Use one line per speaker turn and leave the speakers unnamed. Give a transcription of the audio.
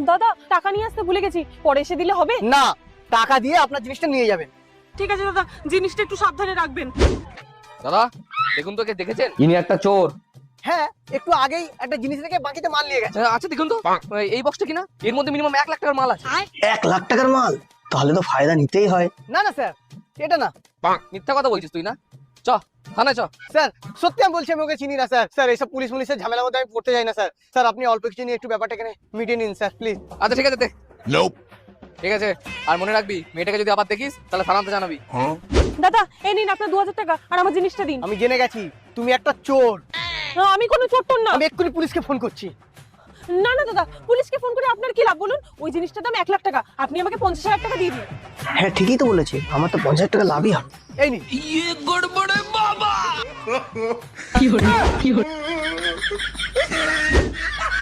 দাদা টাকা নিয়ে আসতে ভুলে গেছি, পরে এসে দিলে হবে?
না, টাকা দিয়ে আপনার জিনিসটা নিয়ে যাবেন।
ঠিক আছে দাদা, জিনিসটা একটু সাবধানে রাখবেন।
দাদা দেখুন তো, কে দেখেছেন? ইনি একটা চোর।
হ্যাঁ, একটু আগেই একটা জিনিস রেখে বাকিতে মাল নিয়ে গেছে।
আচ্ছা দেখুন তো, এই বক্সটা কিনা, এর মধ্যে মিনিমাম 1 লাখ টাকার মাল আছে।
1 লাখ টাকার মাল? তাহলে তো ফায়দা নিতেই হয়।
না না স্যার, এটা না
মিথ্যা কথা বলছিস তুই না? চ থানায় চ।
স্যার, সত্যি আমি বলছি, আমি ওকে চিনি না স্যার। স্যার, এইসব পুলিশের ঝামেলার মধ্যে আমি পড়তে যাই না স্যার। স্যার, আপনি অল্প কিছু নিয়ে একটু ব্যাপারটাকে মিটিয়ে নিন স্যার, প্লিজ।
আচ্ছা ঠিক আছে, ঠিক আছে। আর মনে রাখবি, মেয়েটাকে যদি আবার দেখিস তাহলে থানাতে জানাবি।
দাদা এই নিন আপনার 2000 টাকা, আর আমার জিনিসটা দিন।
আমি জেনে গেছি তুমি একটা চোর।
আমি কোনো চোর না।
আমি এক্ষুনি পুলিশকে ফোন করছি।
না না দাদা, পুলিশকে ফোন করে আপনার কি লাভ বলুন? ওই জিনিসটার দাম 1 লাখ টাকা, আপনি আমাকে 50,000 টাকা দিয়ে দিন।
হ্যাঁ ঠিকই তো বলেছে, আমার তো 50,000 টাকা লাভই হবে।
এই নিন।